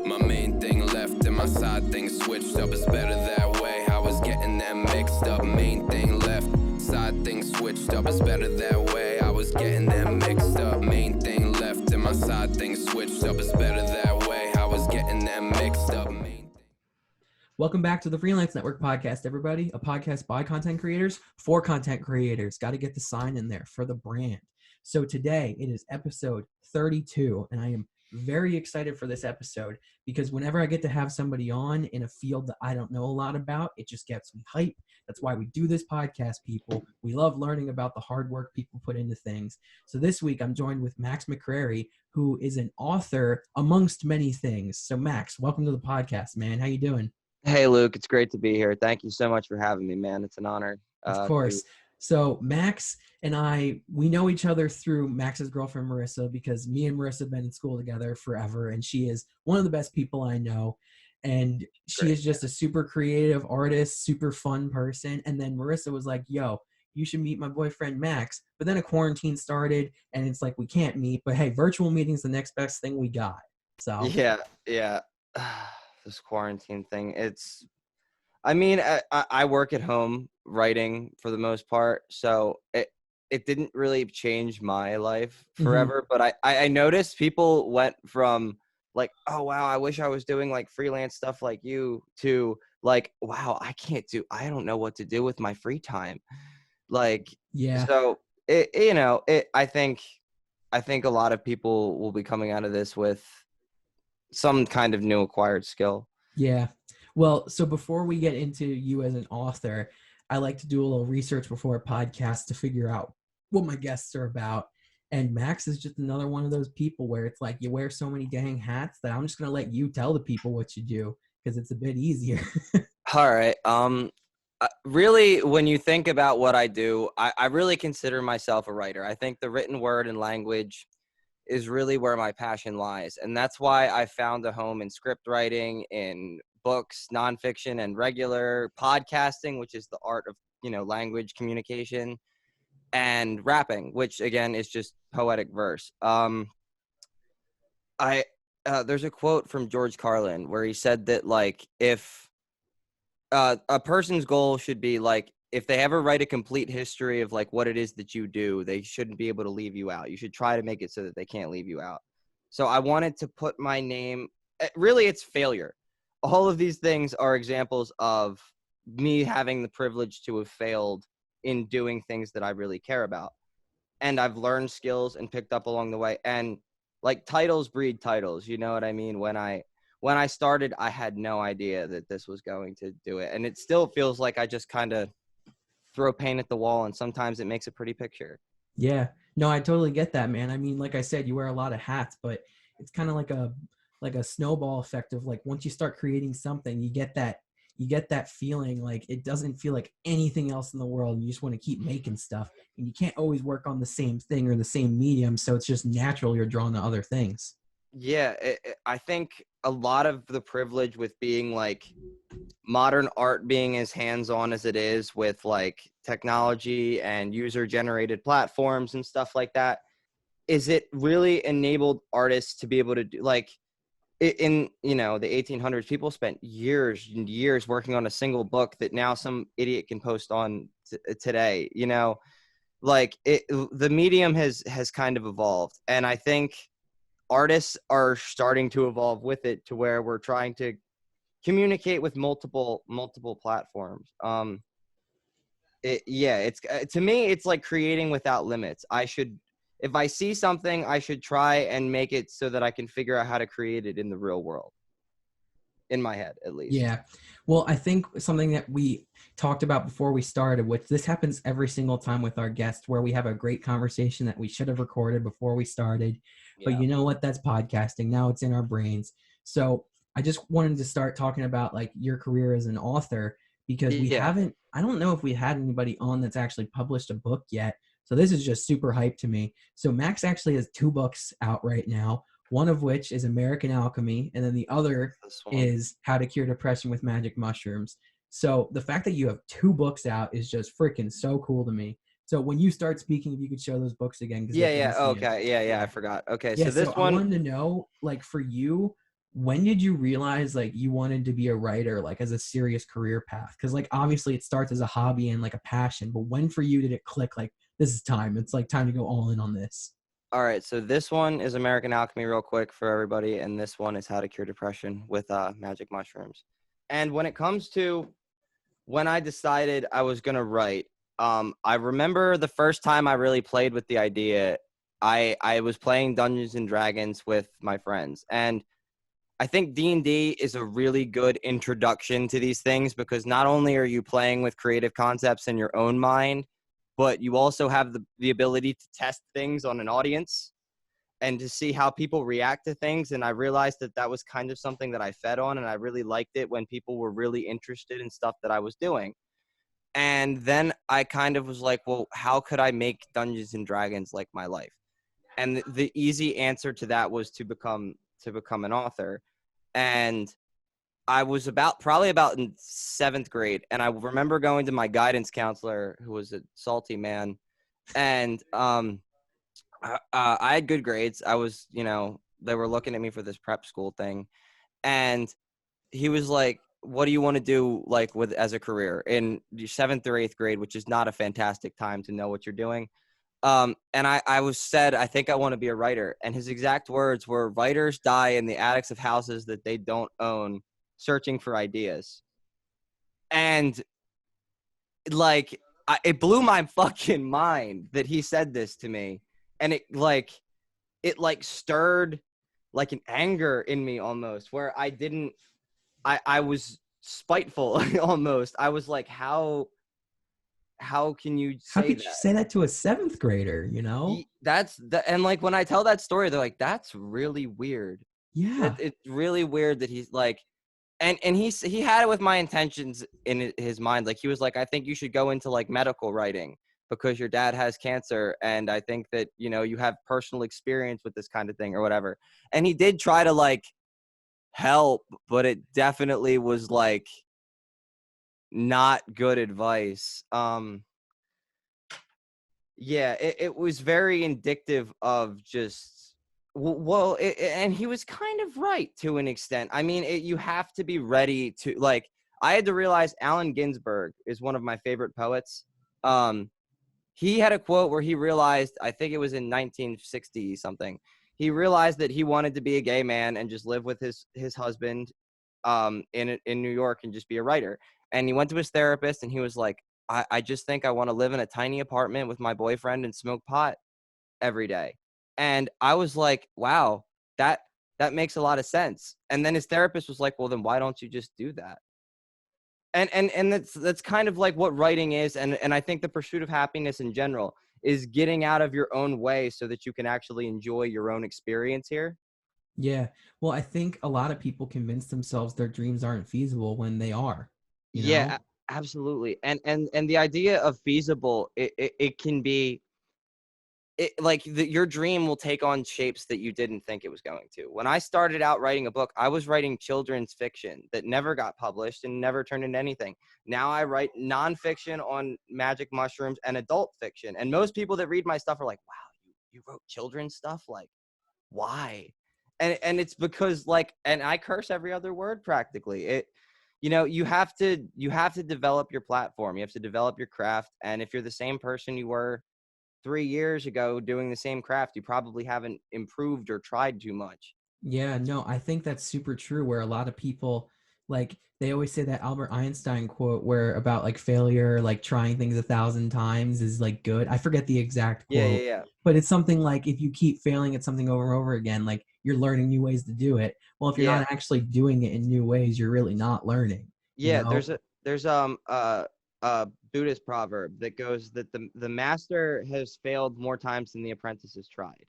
My main thing left and my side thing switched up. It's better that way. I was getting them mixed up. Main thing left, side thing switched up. It's better that way. I was getting them mixed up. Main thing left and my side thing switched up. It's better that way. I was getting them mixed up. Welcome back to the Freelance Network podcast, everybody. A podcast by content creators for content creators. Got to get the sign in there for the brand. So today it is episode 32, and I am very excited for this episode because whenever I get to have somebody on in a field that I don't know a lot about, it just gets me hype. That's why we do this podcast, people. We love learning about the hard work people put into things. So this week I'm joined with Max McCrary, who is an author amongst many things. So Max, welcome to the podcast, man. How you doing? Hey, Luke, it's great to be here. Thank you so much for having me, man. It's an honor. Of course. So Max and I, we know each other through Max's girlfriend, Marissa, because me and Marissa have been in school together forever. And she is one of the best people I know. And she is just a super creative artist, super fun person. And then Marissa was like, yo, you should meet my boyfriend, Max. But then a quarantine started and it's like, we can't meet. But hey, virtual meeting's the next best thing we got. So Yeah. This quarantine thing, I work at home writing for the most part, so it didn't really change my life forever. But I noticed people went from like, oh wow, I wish I was doing like freelance stuff like you, to like, wow, I don't know what to do with my free time. Like, yeah. So I think a lot of people will be coming out of this with some kind of new acquired skill. Yeah. Well, so before we get into you as an author, I like to do a little research before a podcast to figure out what my guests are about. And Max is just another one of those people where it's like you wear so many dang hats that I'm just going to let you tell the people what you do because it's a bit easier. All right. Really, when you think about what I do, I really consider myself a writer. I think the written word and language is really where my passion lies. And that's why I found a home in script writing, in books, nonfiction, and regular podcasting, which is the art of, language communication, and rapping, which again is just poetic verse. There's a quote from George Carlin where he said that like, if a person's goal should be like, if they ever write a complete history of like what it is that you do, they shouldn't be able to leave you out. You should try to make it so that they can't leave you out. So I wanted to put my name, really it's failure. All of these things are examples of me having the privilege to have failed in doing things that I really care about. And I've learned skills and picked up along the way. And like titles breed titles, you know what I mean? When I started, I had no idea that this was going to do it. And it still feels like I just kind of throw paint at the wall, and sometimes it makes a pretty picture. Yeah, no, I totally get that, man. I mean, like I said, you wear a lot of hats, but it's kind of like a snowball effect of like, once you start creating something, you get that feeling like it doesn't feel like anything else in the world. And you just want to keep making stuff, and you can't always work on the same thing or the same medium. So it's just natural you're drawn to other things. Yeah, I think a lot of the privilege with being like modern art being as hands-on as it is with like technology and user-generated platforms and stuff like that, is it really enabled artists to be able to do like in the 1800s, people spent years and years working on a single book that now some idiot can post on today. Like the medium has kind of evolved, and I think artists are starting to evolve with it to where we're trying to communicate with multiple platforms. It's to me, it's like creating without limits. If I see something, I should try and make it so that I can figure out how to create it in the real world. In my head, at least. Yeah. Well, I think something that we talked about before we started, which this happens every single time with our guests, where we have a great conversation that we should have recorded before we started. Yeah. But you know what? That's podcasting. Now it's in our brains. So I just wanted to start talking about like your career as an author, because I don't know if we had anybody on that's actually published a book yet. So this is just super hype to me. So Max actually has 2 books out right now. One of which is American Alchemy, and then the other is How to Cure Depression with Magic Mushrooms. So the fact that you have 2 books out is just freaking so cool to me. So when you start speaking, if you could show those books again. Okay. I forgot. Okay. Yeah, so this one, I wanted to know, like for you, when did you realize like you wanted to be a writer, like as a serious career path? Because like obviously it starts as a hobby and like a passion, but when for you did it click like this is time? It's like time to go all in on this. All right, so this one is American Alchemy real quick for everybody, and this one is How to Cure Depression with magic mushrooms. And when it comes to when I decided I was going to write, I remember the first time I really played with the idea, I was playing Dungeons and Dragons with my friends. And I think D&D is a really good introduction to these things because not only are you playing with creative concepts in your own mind, but you also have the ability to test things on an audience and to see how people react to things. And I realized that that was kind of something that I fed on, and I really liked it when people were really interested in stuff that I was doing. And then I kind of was like, well, how could I make Dungeons and Dragons like my life? And the easy answer to that was to become an author. And I was probably about in 7th grade. And I remember going to my guidance counselor, who was a salty man. And I had good grades. I was, they were looking at me for this prep school thing. And he was like, what do you want to do like with as a career in your 7th or 8th grade, which is not a fantastic time to know what you're doing. And I said, I think I want to be a writer. And his exact words were, writers die in the attics of houses that they don't own, searching for ideas. And like, it blew my fucking mind that he said this to me. And it stirred like an anger in me almost, where I was spiteful almost. I was like, how can you say How could that? you say that to a 7th grader, And like when I tell that story, they're like, that's really weird. Yeah. It's really weird that he's like, and he had it with my intentions in his mind. Like he was like, I think you should go into like medical writing because your dad has cancer. And I think that, you have personal experience with this kind of thing or whatever. And he did try to like help, but it definitely was like not good advice. Yeah, it was very indicative of just, and he was kind of right to an extent. I mean, you have to be ready to, like, I had to realize Allen Ginsberg is one of my favorite poets. He had a quote where he realized, I think it was in 1960 something, he realized that he wanted to be a gay man and just live with his husband in New York and just be a writer. And he went to his therapist and he was like, I just think I want to live in a tiny apartment with my boyfriend and smoke pot every day. And I was like, wow, that makes a lot of sense. And then his therapist was like, well, then why don't you just do that? And that's kind of like what writing is. And I think the pursuit of happiness in general is getting out of your own way so that you can actually enjoy your own experience here. Yeah. Well, I think a lot of people convince themselves their dreams aren't feasible when they are. Yeah, absolutely. And the idea of feasible, it can be, your dream will take on shapes that you didn't think it was going to. When I started out writing a book, I was writing children's fiction that never got published and never turned into anything. Now I write nonfiction on magic mushrooms and adult fiction. And most people that read my stuff are like, wow, you wrote children's stuff? Like, why? And it's because and I curse every other word practically. You have to develop your platform. You have to develop your craft. And if you're the same person you were 3 years ago doing the same craft, you probably haven't improved or tried too much. Yeah, no, I think that's super true where a lot of people like they always say that Albert Einstein quote where about like failure, like trying things 1,000 times is like good. I forget the exact quote. Yeah. But it's something like if you keep failing at something over and over again, like you're learning new ways to do it. Well, if you're not actually doing it in new ways, you're really not learning. Yeah, there's a Buddhist proverb that goes that the master has failed more times than the apprentice has tried.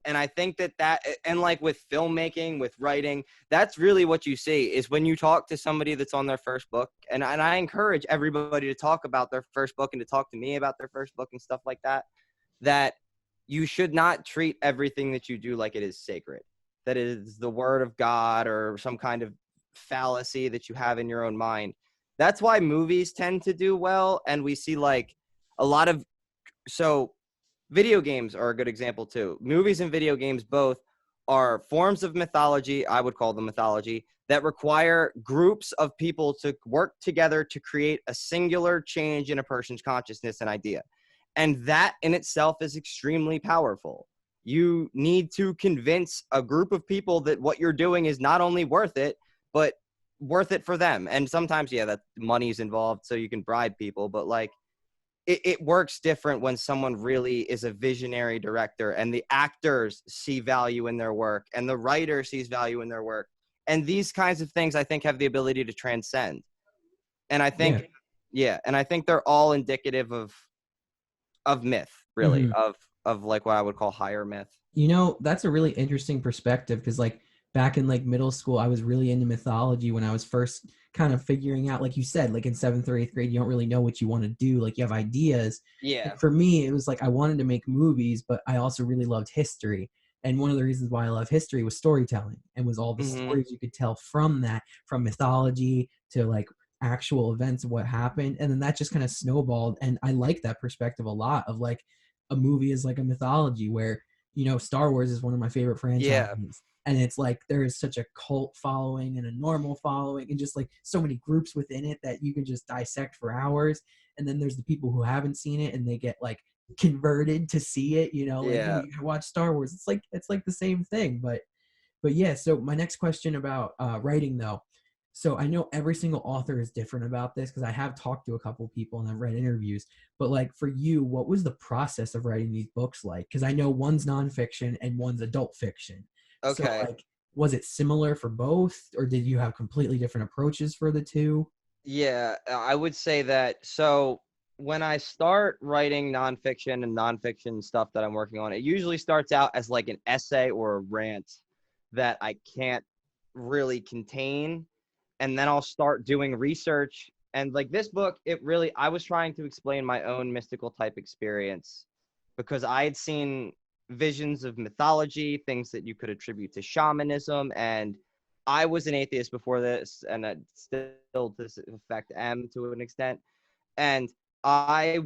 And I think that and like with filmmaking, with writing, that's really what you see is when you talk to somebody that's on their first book. And I encourage everybody to talk about their first book and to talk to me about their first book and stuff like that, that you should not treat everything that you do like it is sacred, that it is the word of God or some kind of fallacy that you have in your own mind. That's why movies tend to do well. And we see like a lot of, so video games are a good example too. Movies and video games both are forms of mythology, I would call them mythology, that require groups of people to work together to create a singular change in a person's consciousness and idea. And that in itself is extremely powerful. You need to convince a group of people that what you're doing is not only worth it, but worth it for them. And sometimes, yeah, that money's involved, so you can bribe people, but like it works different when someone really is a visionary director and the actors see value in their work and the writer sees value in their work. And these kinds of things, I think, have the ability to transcend. And I think, and I think they're all indicative of myth, really, of like what I would call higher myth. You know, that's a really interesting perspective, because like back in like middle school, I was really into mythology when I was first kind of figuring out, like you said, like in 7th or 8th grade, you don't really know what you want to do. Like you have ideas. Yeah. And for me, it was like I wanted to make movies, but I also really loved history. And one of the reasons why I love history was storytelling, and was all the stories you could tell from that, from mythology to like actual events of what happened. And then that just kind of snowballed. And I like that perspective a lot, of like a movie is like a mythology, where, you know, Star Wars is one of my favorite franchises. Yeah. And it's like there is such a cult following and a normal following, and just like so many groups within it that you can just dissect for hours. And then there's the people who haven't seen it and they get like converted to see it, you know, like Yeah. you watch Star Wars. It's like the same thing. But yeah, so my next question about writing though. So I know every single author is different about this, because I have talked to a couple people and I've read interviews. But like for you, what was the process of writing these books like? Because I know one's nonfiction and one's adult fiction. Okay. So like, was it similar for both, or did you have completely different approaches for the two? Yeah, I would say that. So when I start writing nonfiction and nonfiction stuff that I'm working on, it usually starts out as like an essay or a rant that I can't really contain. And then I'll start doing research. And like this book, I was trying to explain my own mystical type experience, because I had seen visions of mythology, things that you could attribute to shamanism. And I was an atheist before this, and I still to this effect am to an extent. And I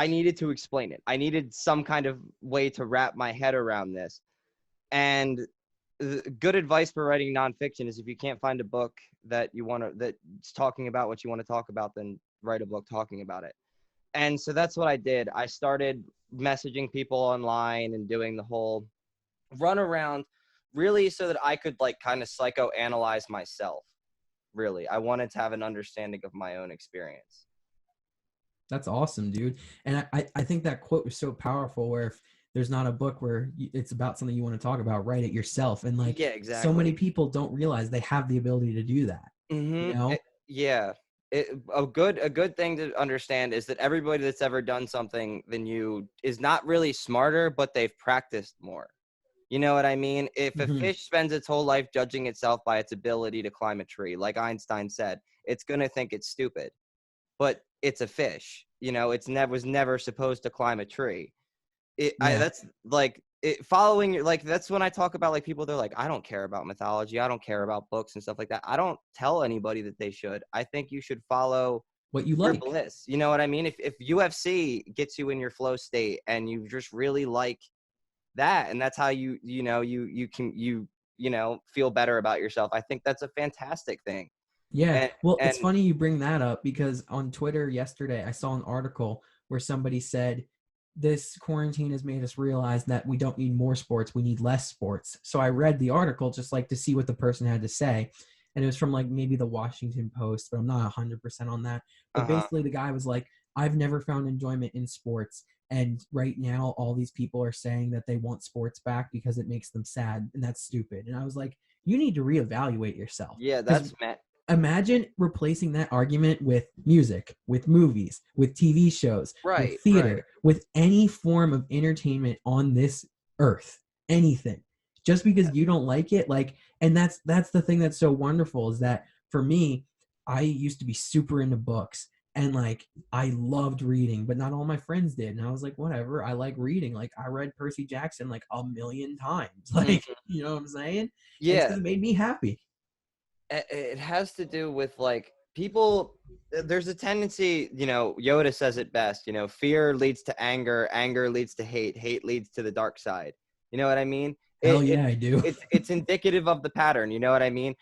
needed to explain it. I needed some kind of way to wrap my head around this. And good advice for writing nonfiction is, if you can't find a book that you want to, that's talking about what you want to talk about, then write a book talking about it. And so that's what I did. I started messaging people online and doing the whole run around, really so that I could like kind of psychoanalyze myself. Really, I wanted to have an understanding of my own experience. That's awesome, dude. And I think that quote was so powerful, where if there's not a book where it's about something you want to talk about, write it yourself. And like, Yeah, exactly. so many people don't realize they have the ability to do that. You know? A good thing to understand is that everybody that's ever done something than you is not really smarter, but they've practiced more. You know what I mean? If a fish spends its whole life judging itself by its ability to climb a tree, like Einstein said, it's going to think it's stupid. But it's a fish. You know, was never supposed to climb a tree. That's like following, like, that's when I talk about like people, they're like, I don't care about mythology, I don't care about books and stuff like that. I don't tell anybody that they should. I think you should follow what you your like. bliss. You know what I mean? If UFC gets you in your flow state and you just really like that, and that's how you feel better about yourself, I think that's a fantastic thing. Yeah. Well, it's funny you bring that up, because on Twitter yesterday, I saw an article where somebody said, this quarantine has made us realize that we don't need more sports, we need less sports. So I read the article just like to see what the person had to say. And it was from like maybe the Washington Post, but I'm not 100% on that. But basically the guy was like, I've never found enjoyment in sports. And right now, all these people are saying that they want sports back because it makes them sad. And that's stupid. And I was like, you need to reevaluate yourself. Yeah, that's Imagine replacing that argument with music, with movies, with TV shows, with theater, with any form of entertainment on this earth, anything. Just because you don't like it, like, and that's the thing that's so wonderful, is that for me, I used to be super into books, and like I loved reading, but not all my friends did. And I was like, whatever, I like reading. Like I read Percy Jackson like 1,000,000 times. Like, you know what I'm saying? Yeah. It made me happy. It has to do with like people, there's a tendency, you know, Yoda says it best, you know, fear leads to anger, anger leads to hate, hate leads to the dark side. You know what I mean? Hell yeah, I do. It's indicative of the pattern. You know what I mean?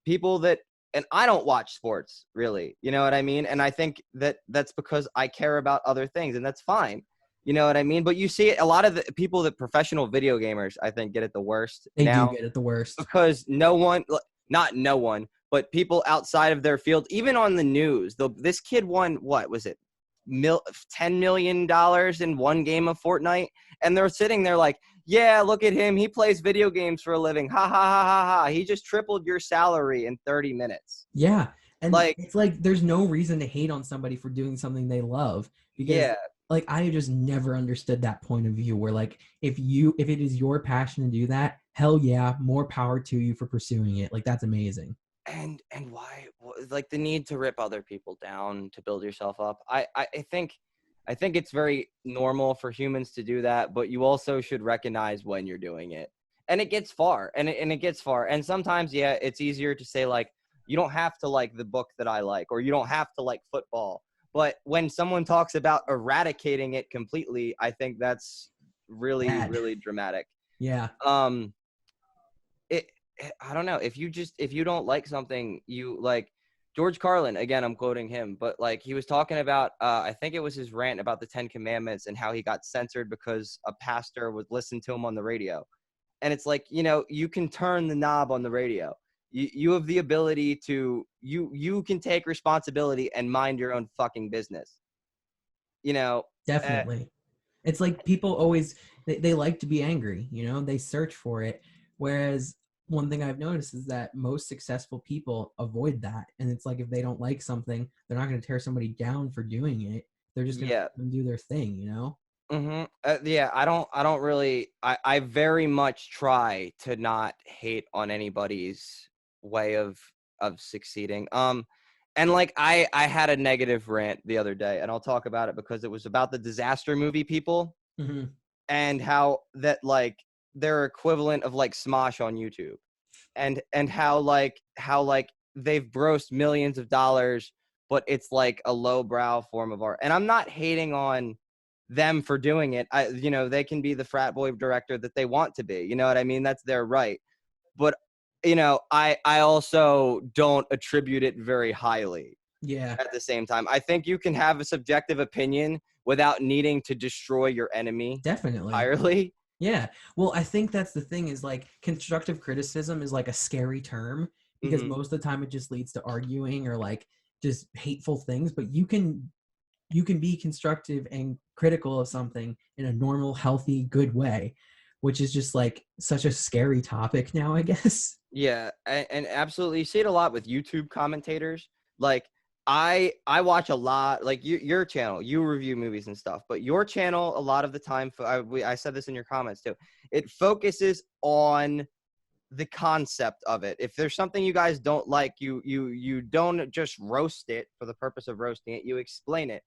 People that, and I don't watch sports really, you know what I mean? And I think that's because I care about other things, and that's fine. You know what I mean? But you see a lot of the people that professional video gamers, I think, get it the worst They now, do get it the worst. because not no one, but people outside of their field, even on the news, this kid won, what was it? $10 million in one game of Fortnite. And they're sitting there like, yeah, look at him. He plays video games for a living. Ha ha ha ha ha. He just tripled your salary in 30 minutes. Yeah. And Like, it's like there's no reason to hate on somebody for doing something they love, because yeah. like I just never understood that point of view where like if it is your passion to do that, hell yeah, more power to you for pursuing it. Like that's amazing. And why, like, the need to rip other people down to build yourself up? I think it's very normal for humans to do that, but you also should recognize when you're doing it. And it gets far, and it gets far. And sometimes, yeah, it's easier to say, like, you don't have to like the book that I like, or you don't have to like football. But when someone talks about eradicating it completely, I think that's really, really dramatic. Yeah. I don't know, if you don't like something, you like George Carlin, again, I'm quoting him, but like he was talking about, I think it was his rant about the 10 Commandments and how he got censored because a pastor would listen to him on the radio. And it's like, you know, you can turn the knob on the radio. You have the ability to, you can take responsibility and mind your own fucking business. You know? Definitely. It's like people always, they like to be angry, you know, they search for it. Whereas one thing I've noticed is that most successful people avoid that. And it's like, if they don't like something, they're not going to tear somebody down for doing it. They're just going to do their thing, you know? Mm-hmm. Yeah, I don't really, I very much try to not hate on anybody's way of succeeding. And like I had a negative rant the other day, and I'll talk about it because it was about the disaster movie people, Mm-hmm. and how that, like, they're equivalent of like Smosh on YouTube, and how they've grossed millions of dollars, but it's like a lowbrow form of art. And I'm not hating on them for doing it. You know, they can be the frat boy director that they want to be. You know what I mean? That's their right. But you know, I also don't attribute it very highly. Yeah. At the same time, I think you can have a subjective opinion without needing to destroy your enemy Definitely. entirely. Yeah. Well, I think that's the thing, is like constructive criticism is like a scary term, because most of the time it just leads to arguing or like just hateful things. But you can be constructive and critical of something in a normal, healthy, good way, which is just like such a scary topic now, I guess. Yeah, and absolutely. You see it a lot with YouTube commentators. Like, I watch a lot, like your channel, you review movies and stuff, but your channel, a lot of the time, I said this in your comments too, it focuses on the concept of it. If there's something you guys don't like, you don't just roast it for the purpose of roasting it, you explain it.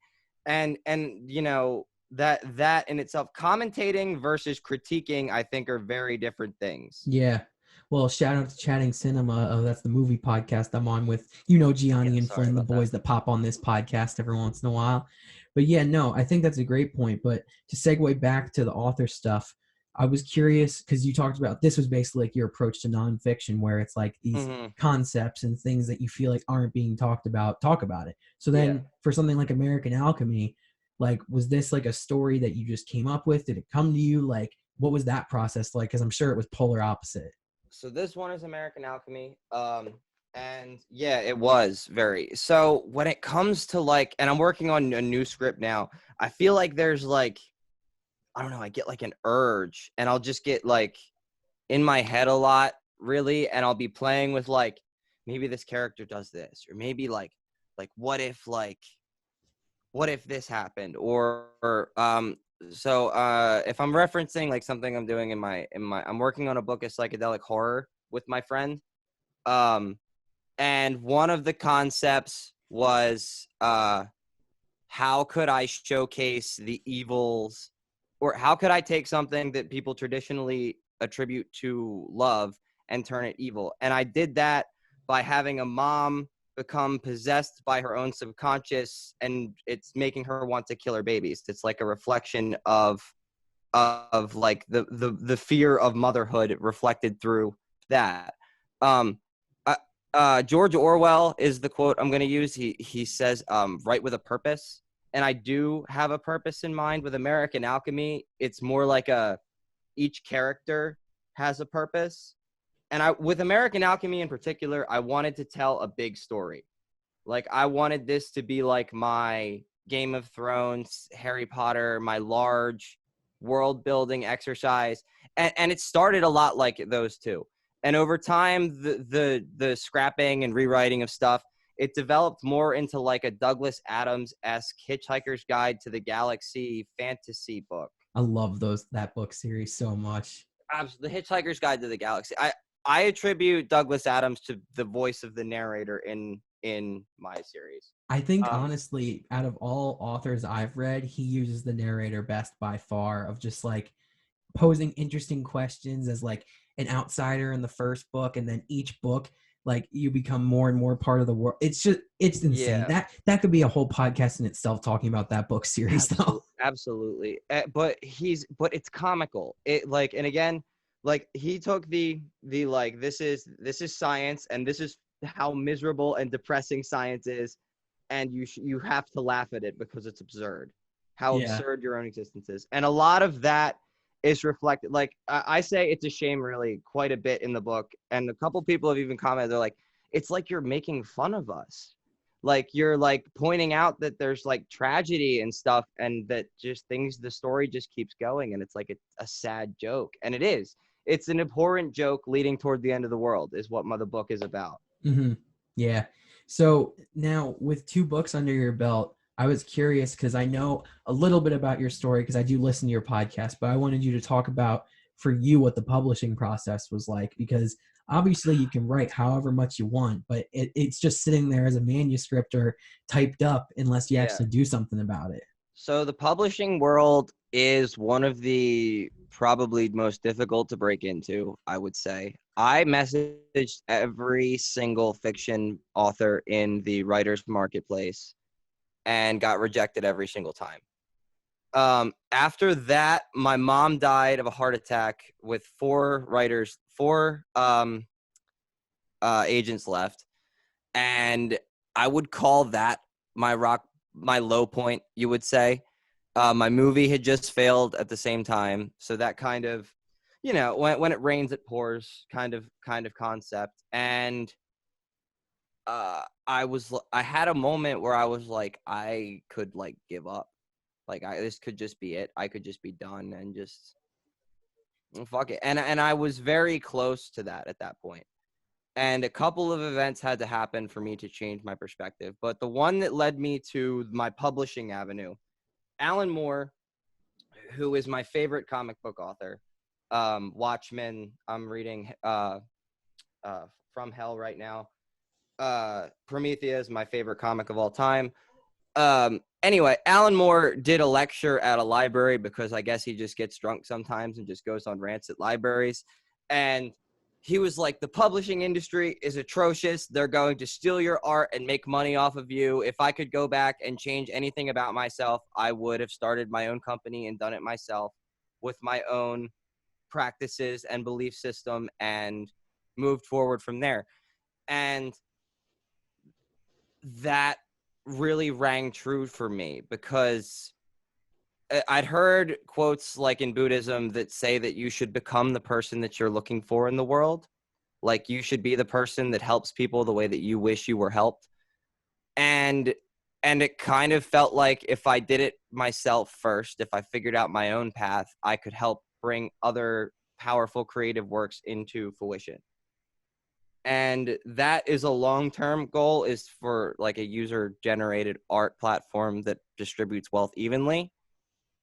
And you know, that in itself, commentating versus critiquing, I think, are very different things. Yeah. Well, shout out to Chatting Cinema. That's the movie podcast I'm on with, you know, Gianni and Flynn, the boys that pop on this podcast every once in a while. But yeah, no, I think that's a great point. But to segue back to the author stuff, I was curious because you talked about, this was basically like your approach to nonfiction, where it's like these concepts and things that you feel like aren't being talked about, talk about it. So then for something like American Alchemy, like, was this like a story that you just came up with? Did it come to you? Like, what was that process like? Because I'm sure it was polar opposite. So this one is American Alchemy. And yeah, it was very. So when it comes to like, and I'm working on a new script now, I feel like there's like, I don't know, I get like an urge, and I'll just get like in my head a lot, really. And I'll be playing with like, maybe this character does this, or maybe like what if this happened, so if I'm referencing like something I'm doing in my I'm working on a book of psychedelic horror with my friend, and one of the concepts was how could I showcase the evils, or how could I take something that people traditionally attribute to love and turn it evil. And I did that by having a mom become possessed by her own subconscious, and it's making her want to kill her babies. It's like a reflection of of like the fear of motherhood reflected through that. George Orwell is the quote I'm going to use. He says, write with a purpose. And I do have a purpose in mind. With American Alchemy, it's more like each character has a purpose. And with American Alchemy in particular, I wanted to tell a big story. Like, I wanted this to be like my Game of Thrones, Harry Potter, my large world building exercise. And it started a lot like those two. And over time, the scrapping and rewriting of stuff, it developed more into like a Douglas Adams-esque Hitchhiker's Guide to the Galaxy fantasy book. I love that book series so much. The Hitchhiker's Guide to the Galaxy. I attribute Douglas Adams to the voice of the narrator in my series. I think honestly, out of all authors I've read, he uses the narrator best by far, of just like posing interesting questions as like an outsider in the first book, and then each book, like, you become more and more part of the world. It's insane. Yeah. That could be a whole podcast in itself, talking about that book series. Absolutely. But it's comical. It like, and again, like, he took the like, this is science, and this is how miserable and depressing science is, and you have to laugh at it because it's absurd. How absurd your own existence is. And a lot of that is reflected. Like, I say it's a shame really quite a bit in the book, and a couple people have even commented, they're like, it's like you're making fun of us, like you're like pointing out that there's like tragedy and stuff, and that just the story just keeps going, and it's like a sad joke. And it's an abhorrent joke leading toward the end of the world is what the book is about. Mm-hmm. Yeah. So now, with 2 books under your belt, I was curious, because I know a little bit about your story because I do listen to your podcast, but I wanted you to talk about, for you, what the publishing process was like, because obviously you can write however much you want, but it's just sitting there as a manuscript or typed up unless you actually do something about it. So the publishing world is one of the probably most difficult to break into, I would say. I messaged every single fiction author in the writer's marketplace and got rejected every single time. After that, my mom died of a heart attack with 4 agents left. And I would call that my low point, you would say. My movie had just failed at the same time. So that kind of, when it rains, it pours kind of concept. And I had a moment where I was like, I could like give up. Like, this could just be it. I could just be done and just fuck it. And I was very close to that at that point. And a couple of events had to happen for me to change my perspective. But the one that led me to my publishing avenue, Alan Moore, who is my favorite comic book author, Watchmen, I'm reading From Hell right now. Prometheus, my favorite comic of all time. Anyway, Alan Moore did a lecture at a library because I guess he just gets drunk sometimes and just goes on rants at libraries. And he was like, the publishing industry is atrocious. They're going to steal your art and make money off of you. If I could go back and change anything about myself, I would have started my own company and done it myself with my own practices and belief system and moved forward from there. And that really rang true for me because I'd heard quotes like in Buddhism that say that you should become the person that you're looking for in the world. Like, you should be the person that helps people the way that you wish you were helped. And it kind of felt like if I did it myself first, if I figured out my own path, I could help bring other powerful creative works into fruition. And that is a long-term goal, is for like a user-generated art platform that distributes wealth evenly.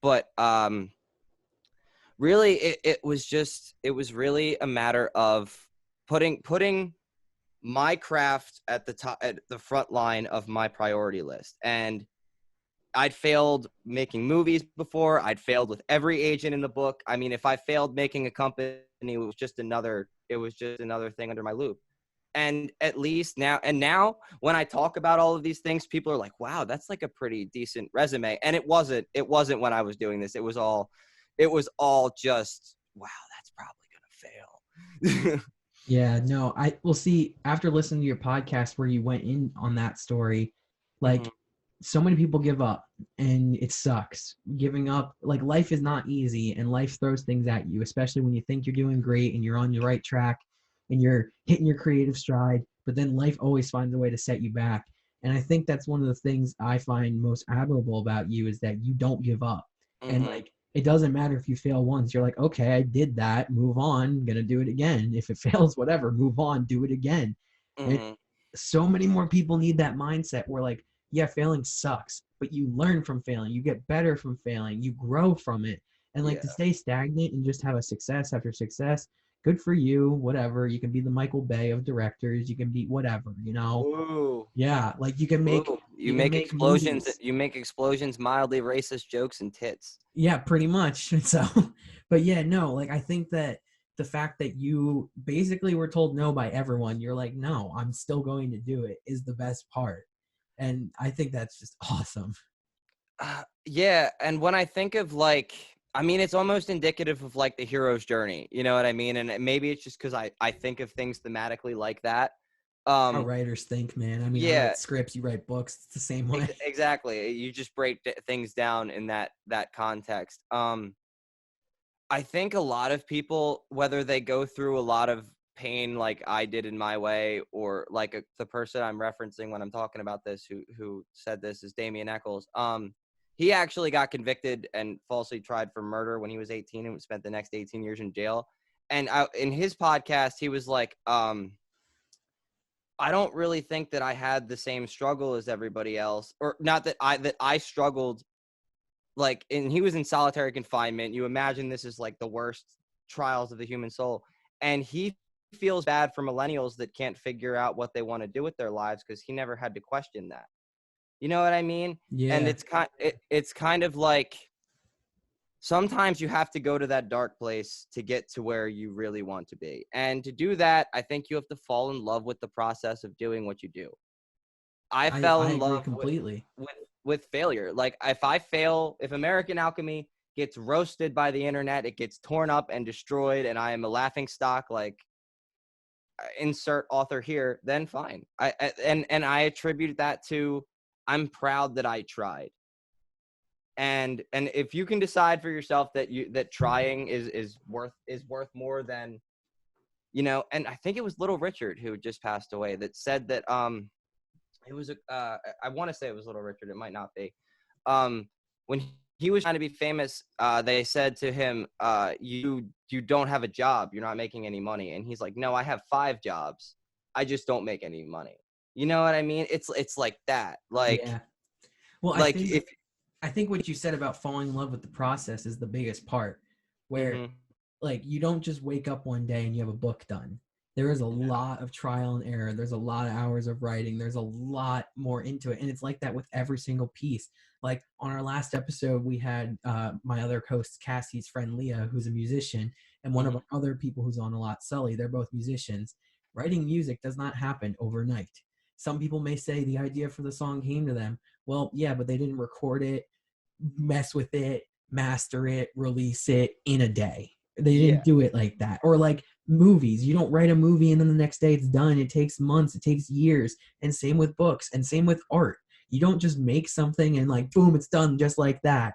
But really, it was really a matter of putting my craft at the front line of my priority list. And I'd failed making movies before. I'd failed with every agent in the book. I mean, if I failed making a company, it was just another thing under my loop. And at least now when I talk about all of these things, people are like, wow, that's like a pretty decent resume. And it wasn't when I was doing this. It was all it was all just, wow, that's probably gonna fail. Yeah, no, I will see after listening to your podcast where you went in on that story, like so many people give up and it sucks. Giving up, like life is not easy and life throws things at you, especially when you think you're doing great and you're on the right track and you're hitting your creative stride, but then life always finds a way to set you back. And I think that's one of the things I find most admirable about you is that you don't give up. And like it doesn't matter if you fail once. You're like, okay, I did that. Move on. Gonna do it again. If it fails, whatever, move on, do it again. And so many more people need that mindset where like, yeah, failing sucks, but you learn from failing. You get better from failing. You grow from it. And like to stay stagnant and just have a success after success, good for you, whatever. You can be the Michael Bay of directors. You can be whatever, you know? Ooh. Yeah, like you can make you make explosions. movies. You make explosions, mildly racist jokes, and tits. Yeah, pretty much. So, but yeah, no, like I think that the fact that you basically were told no by everyone, you're like, no, I'm still going to do it is the best part. And I think that's just awesome. Yeah, and when I think of like, I mean, it's almost indicative of like the hero's journey. You know what I mean? And maybe it's just because I think of things thematically like that. How writers think, man. I mean, I write scripts, you write books. It's the same way. Exactly. You just break things down in that context. I think a lot of people, whether they go through a lot of pain like I did in my way, or like the person I'm referencing when I'm talking about this who said this is Damien Eccles. He actually got convicted and falsely tried for murder when he was 18 and spent the next 18 years in jail. And in his podcast, he was like, I don't really think that I had the same struggle as everybody else, or not that I struggled. Like, and he was in solitary confinement. You imagine this is like the worst trials of the human soul. And he feels bad for millennials that can't figure out what they want to do with their lives because he never had to question that. You know what I mean? Yeah. And it's kind of like sometimes you have to go to that dark place to get to where you really want to be. And to do that, I think you have to fall in love with the process of doing what you do. I fell in love completely with failure. Like if American Alchemy gets roasted by the internet, it gets torn up and destroyed, and I am a laughing stock, like insert author here, then fine. I attribute that to I'm proud that I tried. And if you can decide for yourself that trying is worth more than, you know, and I think it was Little Richard who just passed away that said that it was I want to say it was Little Richard, it might not be. When he was trying to be famous, they said to him, you don't have a job, you're not making any money. And he's like, no, I have 5 jobs, I just don't make any money. You know what I mean? It's like that. Like, yeah. Well, like I think what you said about falling in love with the process is the biggest part, where like you don't just wake up one day and you have a book done. There is a lot of trial and error. There's a lot of hours of writing. There's a lot more into it. And it's like that with every single piece. Like on our last episode, we had my other host, Cassie's friend, Leah, who's a musician, and one of our other people who's on a lot, Sully. They're both musicians. Writing music does not happen overnight. Some people may say the idea for the song came to them. Well, yeah, but they didn't record it, mess with it, master it, release it in a day. They didn't do it like that. Or like movies. You don't write a movie and then the next day it's done. It takes months. It takes years. And same with books and same with art. You don't just make something and like, boom, it's done just like that.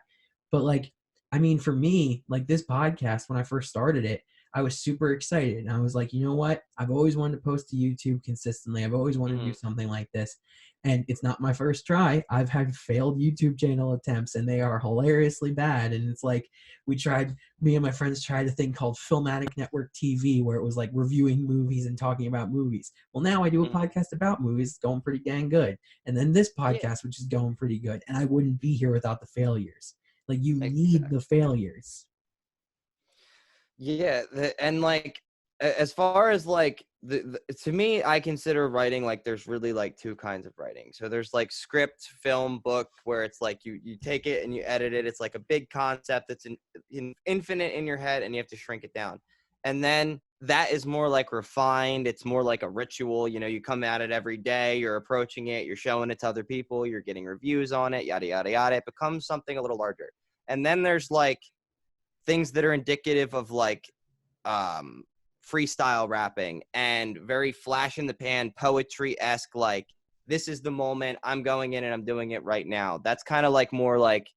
But like, I mean, for me, like this podcast, when I first started it, I was super excited. And I was like, you know what? I've always wanted to post to YouTube consistently. I've always wanted to do something like this. And it's not my first try. I've had failed YouTube channel attempts and they are hilariously bad. And it's like me and my friends tried a thing called Filmatic Network TV, where it was like reviewing movies and talking about movies. Well, now I do a podcast about movies. It's going pretty dang good. And then this podcast, which is going pretty good. And I wouldn't be here without the failures. Like you need the failures. Yeah. And like, as far as like to me, I consider writing like there's really like 2 kinds of writing. So there's like script, film, book, where it's like you take it and you edit it. It's like a big concept that's infinite in your head and you have to shrink it down. And then that is more like refined. It's more like a ritual. You know, you come at it every day, you're approaching it, you're showing it to other people, you're getting reviews on it, yada, yada, yada. It becomes something a little larger. And then there's like things that are indicative of like freestyle rapping and very flash in the pan poetry-esque, like this is the moment, I'm going in and I'm doing it right now. That's kind of like more like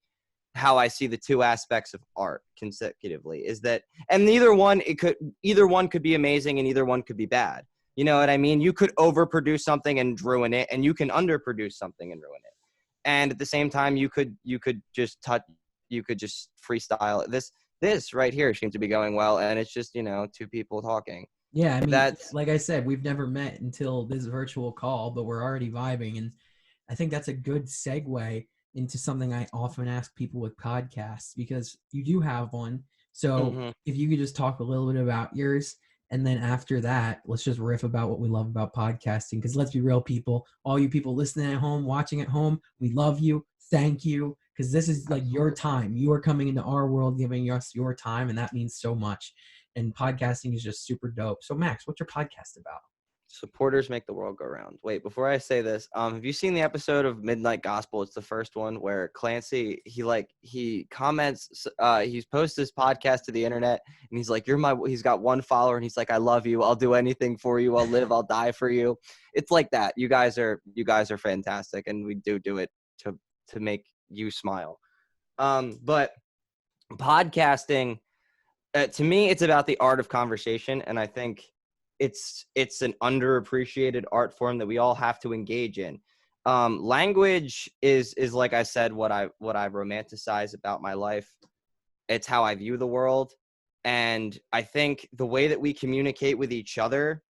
how I see the two aspects of art consecutively, is that, and either one could be amazing and either one could be bad. You know what I mean? You could overproduce something and ruin it, and you can underproduce something and ruin it. And at the same time, you could just freestyle it. This right here seems to be going well, and it's just, two people talking. Yeah, I mean, that's like I said, we've never met until this virtual call, but we're already vibing, and I think that's a good segue into something I often ask people with podcasts, because you do have one. So if you could just talk a little bit about yours, and then after that, let's just riff about what we love about podcasting. Because let's be real, people, all you people listening at home, watching at home, we love you. Thank you. Because this is like your time. You are coming into our world, giving us your time, and that means so much. And podcasting is just super dope. So Max, what's your podcast about? Supporters make the world go round. Wait, before I say this, have you seen the episode of Midnight Gospel? It's the first one where Clancy, he comments, he's posted his podcast to the internet, and he's like, he's got one follower, and he's like, I love you. I'll do anything for you. I'll live. I'll die for you. It's like that. You guys are fantastic. And we do it to make you smile. But podcasting, to me, it's about the art of conversation. And I think it's an underappreciated art form that we all have to engage in. Language is like I said, what I romanticize about my life. It's how I view the world. And I think the way that we communicate with each other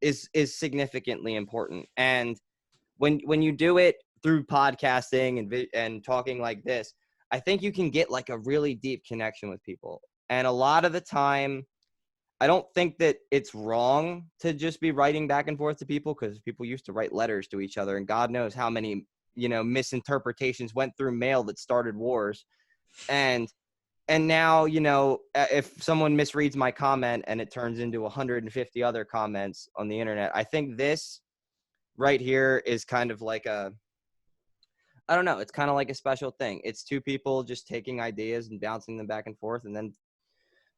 is significantly important. And when you do it through podcasting and talking like this, I think you can get like a really deep connection with people. And a lot of the time, I don't think that it's wrong to just be writing back and forth to people, because people used to write letters to each other, and God knows how many, misinterpretations went through mail that started wars. And now, if someone misreads my comment and it turns into 150 other comments on the internet, I think this right here is kind of like I don't know, it's kind of like a special thing. It's two people just taking ideas and bouncing them back and forth, and then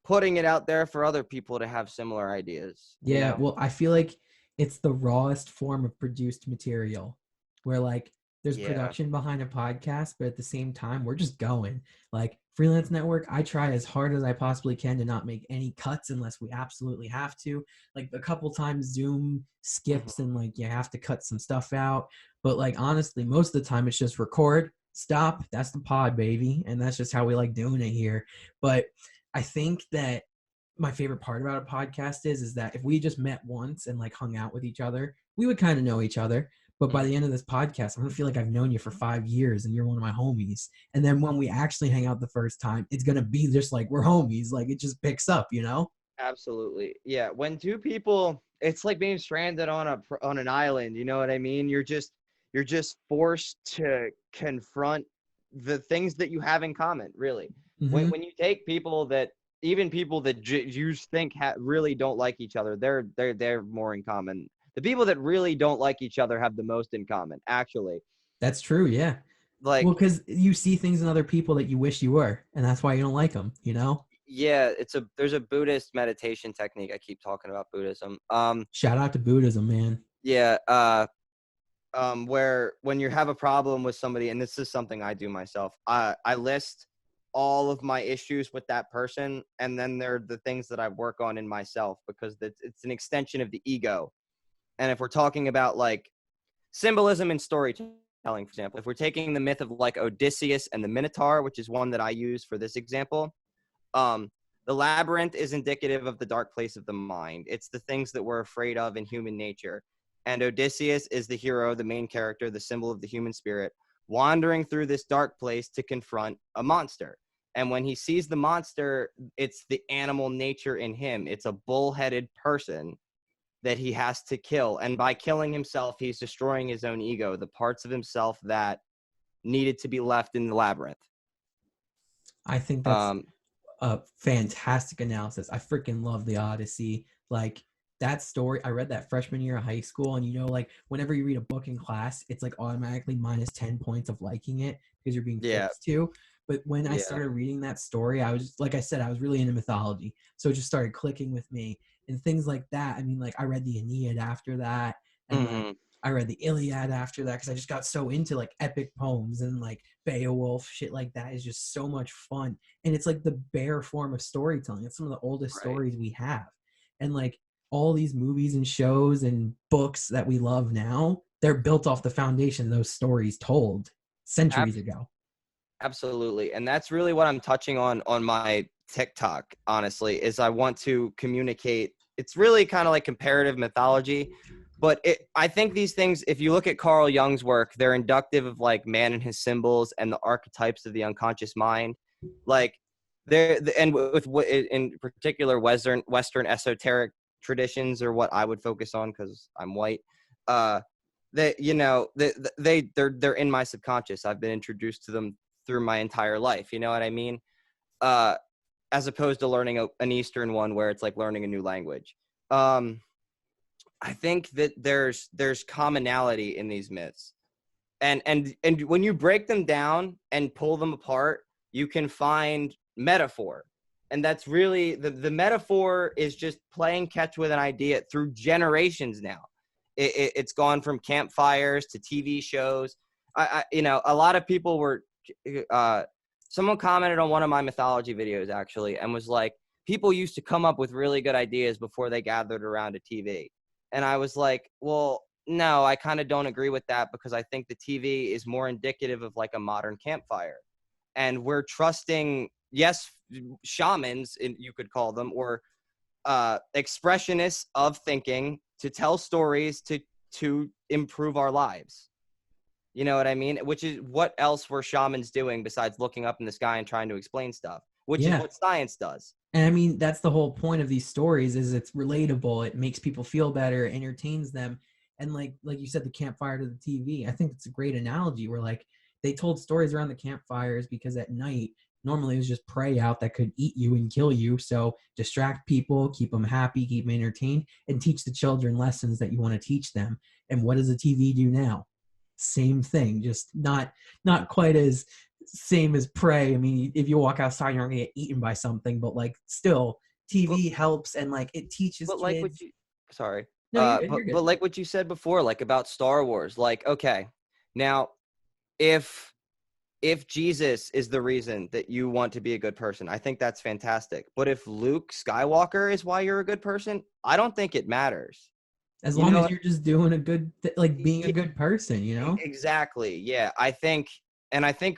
putting it out there for other people to have similar ideas. Yeah, well, I feel like it's the rawest form of produced material, where like there's production behind a podcast, but at the same time, we're just going. Like Freelance Network, I try as hard as I possibly can to not make any cuts unless we absolutely have to. Like a couple times Zoom skips and like you have to cut some stuff out. But like honestly, most of the time it's just record, stop, that's the pod, baby. And that's just how we like doing it here. But I think that my favorite part about a podcast is that if we just met once and like hung out with each other, we would kind of know each other. But by the end of this podcast, I'm going to feel like I've known you for 5 years and you're one of my homies. And then when we actually hang out the first time, it's going to be just like we're homies. Like it just picks up, Absolutely. Yeah. When two people, it's like being stranded on an island. You know what I mean? You're just forced to confront the things that you have in common, really. Mm-hmm. When you take people that, even people that you think really don't like each other, they're more in common. The people that really don't like each other have the most in common, actually. That's true, yeah. Like, well, because you see things in other people that you wish you were, and that's why you don't like them, Yeah, there's a Buddhist meditation technique. I keep talking about Buddhism. Shout out to Buddhism, man. Yeah, where when you have a problem with somebody, and this is something I do myself, I list all of my issues with that person, and then there are the things that I work on in myself, because it's an extension of the ego. And if we're talking about like symbolism and storytelling, for example, if we're taking the myth of like Odysseus and the Minotaur, which is one that I use for this example, the labyrinth is indicative of the dark place of the mind. It's the things that we're afraid of in human nature. And Odysseus is the hero, the main character, the symbol of the human spirit, wandering through this dark place to confront a monster. And when he sees the monster, it's the animal nature in him. It's a bull-headed person that he has to kill. And by killing himself, he's destroying his own ego, the parts of himself that needed to be left in the labyrinth. I think that's a fantastic analysis. I freaking love the Odyssey. Like that story, I read that freshman year of high school, and like whenever you read a book in class, it's like automatically minus 10 points of liking it because you're being forced to. But when I Yeah. started reading that story, I was, like I said, I was really into mythology. So it just started clicking with me and things like that. I mean, like I read the Aeneid after that, and like Mhm. I read the Iliad after that, because I just got so into like epic poems, and like Beowulf, shit like that is just so much fun. And it's like the bare form of storytelling. It's some of the oldest Right. stories we have. And like all these movies and shows and books that we love now, they're built off the foundation those stories told centuries ago. Absolutely. And that's really what I'm touching on my TikTok, honestly, is I want to communicate. It's really kind of like comparative mythology, but I think these things, if you look at Carl Jung's work, they're inductive of like man and his symbols and the archetypes of the unconscious mind. Like and with in particular Western esoteric traditions are what I would focus on because I'm white. They, you know, they're in my subconscious. I've been introduced to them through my entire life. You know what I mean? As opposed to learning an Eastern one where it's like learning a new language. I think that there's commonality in these myths. And when you break them down and pull them apart, you can find metaphor. And that's really the metaphor is just playing catch with an idea through generations now. It's gone from campfires to TV shows. You know, a lot of people were, someone commented on one of my mythology videos actually, and was like, people used to come up with really good ideas before they gathered around a TV. And I was like, well, no, I kind of don't agree with that, because I think the TV is more indicative of like a modern campfire. And we're trusting, yes, shamans, you could call them, or expressionists of thinking to tell stories to improve our lives. You know what I mean? Which is what else were shamans doing besides looking up in the sky and trying to explain stuff, which is what science does. And I mean, that's the whole point of these stories, is it's relatable. It makes people feel better, it entertains them. And like you said, the campfire to the TV, I think it's a great analogy where like they told stories around the campfires because at night, normally it was just prey out that could eat you and kill you. So distract people, keep them happy, keep them entertained, and teach the children lessons that you want to teach them. And what does the TV do now? Same thing, just not quite as same as prey. I mean, if you walk outside, you're not gonna get eaten by something, but like still, TV helps, and like it teaches But kids. like what you, sorry, No, you're good. but like what you said before, like about Star Wars, like, okay, now if Jesus is the reason that you want to be a good person, I think that's fantastic. But if Luke Skywalker is why you're a good person, I don't think it matters. As long as you're just doing a good, like being a good person, you know? Exactly. Yeah. I think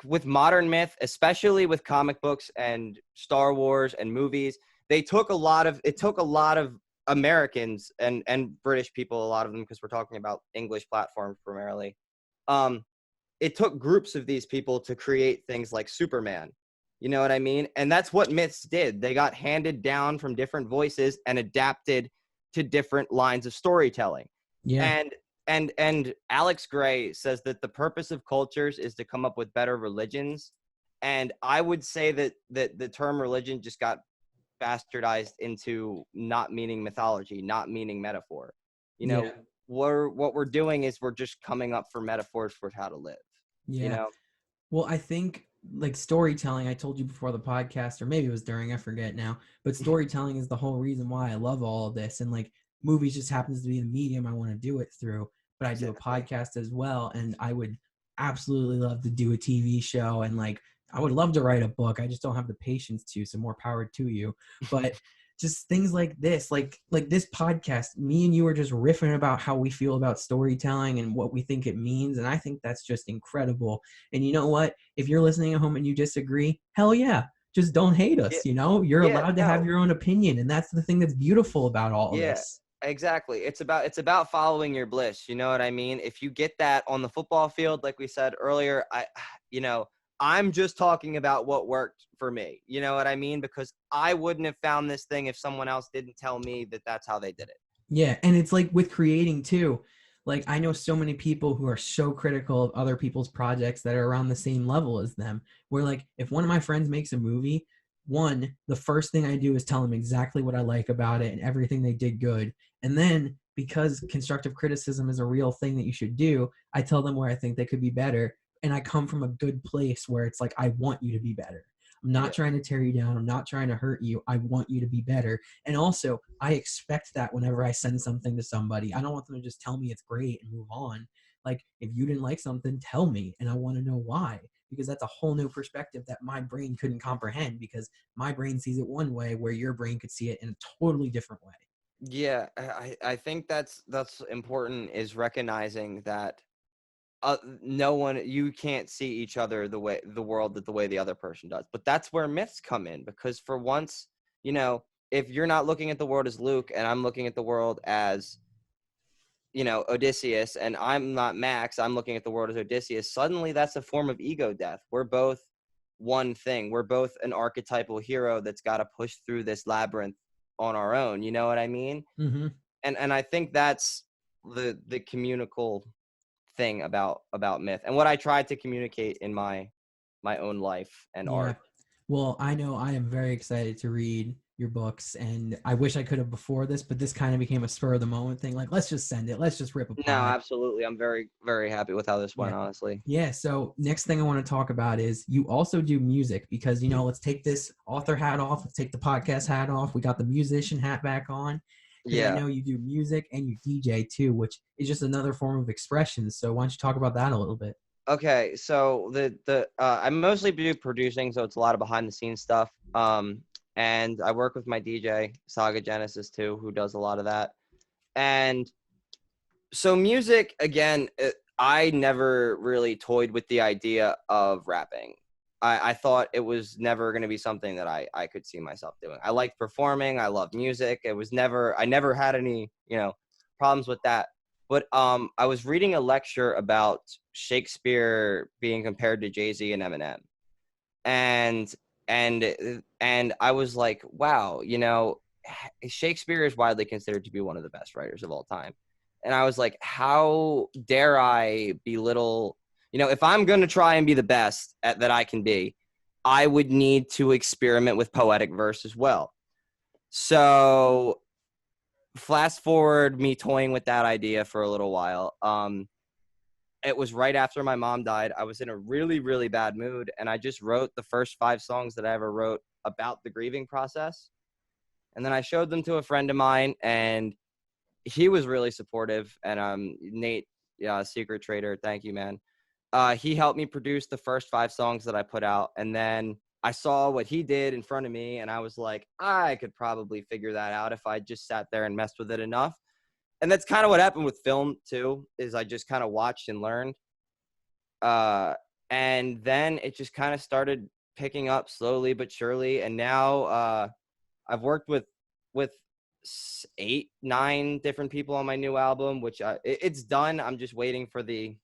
with modern myth, especially with comic books and Star Wars and movies, it took a lot of Americans and British people, a lot of them, because we're talking about English platforms primarily. It took groups of these people to create things like Superman. You know what I mean? And that's what myths did. They got handed down from different voices and adapted to different lines of storytelling. Yeah. And Alex Gray says that the purpose of cultures is to come up with better religions. And I would say that the term religion just got bastardized into not meaning mythology, not meaning metaphor. You know, what we're doing is we're just coming up for metaphors for how to live. Yeah. You know? Well, I think like storytelling, I told you before the podcast, or maybe it was during, I forget now, but storytelling is the whole reason why I love all of this. And like movies just happens to be the medium I want to do it through, but I do a podcast as well. And I would absolutely love to do a TV show. And like, I would love to write a book. I just don't have the patience to, so more power to you. But just things like this, like this podcast, me and you are just riffing about how we feel about storytelling and what we think it means. And I think that's just incredible. And you know what? If you're listening at home and you disagree, hell yeah, just don't hate us. You know, you're allowed to have your own opinion. And that's the thing that's beautiful about all of this. Exactly. It's about following your bliss. You know what I mean? If you get that on the football field, like we said earlier, I'm just talking about what worked for me. You know what I mean? Because I wouldn't have found this thing if someone else didn't tell me that that's how they did it. Yeah. And it's like with creating too. Like I know so many people who are so critical of other people's projects that are around the same level as them. Where like if one of my friends makes a movie, the first thing I do is tell them exactly what I like about it and everything they did good. And then because constructive criticism is a real thing that you should do, I tell them where I think they could be better. and I come from a good place where it's like, I want you to be better. I'm not trying to tear you down. I'm not trying to hurt you. I want you to be better. And also, I expect that whenever I send something to somebody. I don't want them to just tell me it's great and move on. Like, if you didn't like something, tell me, and I want to know why, because that's a whole new perspective that my brain couldn't comprehend, because my brain sees it one way where your brain could see it in a totally different way. Yeah, I think that's important, is recognizing that you can't see each other the way the way the other person does. But that's where myths come in, because for once, if you're not looking at the world as Luke and I'm looking at the world as, Odysseus, and I'm not Max, I'm looking at the world as Odysseus, suddenly that's a form of ego death. We're both one thing. We're both an archetypal hero that's got to push through this labyrinth on our own. You know what I mean? Mm-hmm. And I think that's the communicable thing about myth, and what I tried to communicate in my own life and art. Well, I know I am very excited to read your books, and I wish I could have before this, but this kind of became a spur of the moment thing. Like, let's just send it. Let's just rip a pod. No, absolutely. I'm very, very happy with how this went, honestly. Yeah. So next thing I want to talk about is you also do music, because, let's take this author hat off. Let's take the podcast hat off. We got the musician hat back on. Yeah. I know you do music and you DJ too, which is just another form of expression. So why don't you talk about that a little bit? Okay. So I mostly do producing, so it's a lot of behind the scenes stuff. And I work with my DJ, Saga Genesis too, who does a lot of that. And so music, again, I never really toyed with the idea of rapping. I thought it was never going to be something that I could see myself doing. I liked performing. I loved music. I never had any, problems with that. But I was reading a lecture about Shakespeare being compared to Jay-Z and Eminem. And I was like, wow, Shakespeare is widely considered to be one of the best writers of all time. And I was like, how dare I belittle, if I'm going to try and be the best that I can be, I would need to experiment with poetic verse as well. So fast forward me toying with that idea for a little while. It was right after my mom died. I was in a really, really bad mood, and I just wrote the first 5 songs that I ever wrote about the grieving process. And then I showed them to a friend of mine, and he was really supportive. And Nate, Secret Trader, thank you, man. He helped me produce the first 5 songs that I put out. And then I saw what he did in front of me, and I was like, I could probably figure that out if I just sat there and messed with it enough. And that's kind of what happened with film too, is I just kind of watched and learned. And then it just kind of started picking up slowly but surely. And now I've worked with 8, 9 different people on my new album, which it's done. I'm just waiting for the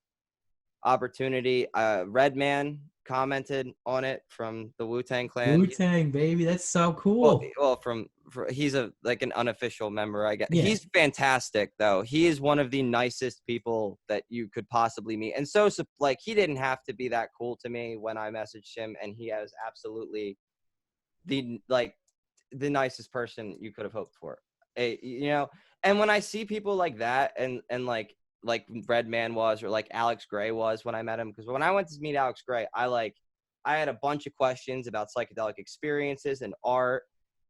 opportunity. Redman commented on it from the Wu-Tang Clan. Wu-Tang, baby, that's so cool. Well, he's an unofficial member, I guess. Yeah. He's fantastic, though. He is one of the nicest people that you could possibly meet. And so he didn't have to be that cool to me when I messaged him, and he is absolutely the nicest person you could have hoped for. And when I see people like that, and like Redman was, or like Alex Gray was when I met him, because when I went to meet Alex Gray, I had a bunch of questions about psychedelic experiences and art,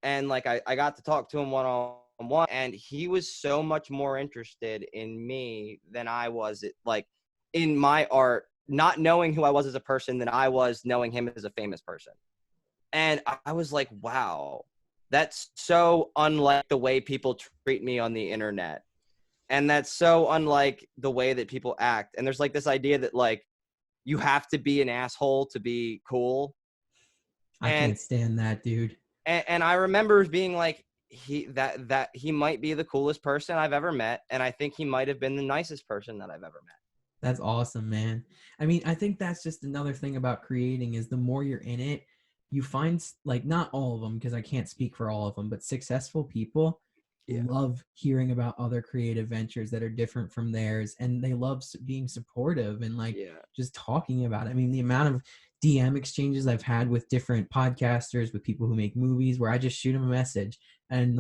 and I got to talk to him one-on-one, and he was so much more interested in me than I was in my art, not knowing who I was as a person, than I was knowing him as a famous person. And I was like, wow, that's so unlike the way people treat me on the internet. And that's so unlike the way that people act. And there's this idea that you have to be an asshole to be cool. I can't stand that, dude. And I remember being like, he might be the coolest person I've ever met. And I think he might have been the nicest person that I've ever met. That's awesome, man. I mean, I think that's just another thing about creating, is the more you're in it, you find, not all of them, because I can't speak for all of them, but successful people love hearing about other creative ventures that are different from theirs, and they love being supportive and just talking about it. I mean, the amount of DM exchanges I've had with different podcasters, with people who make movies, where I just shoot them a message and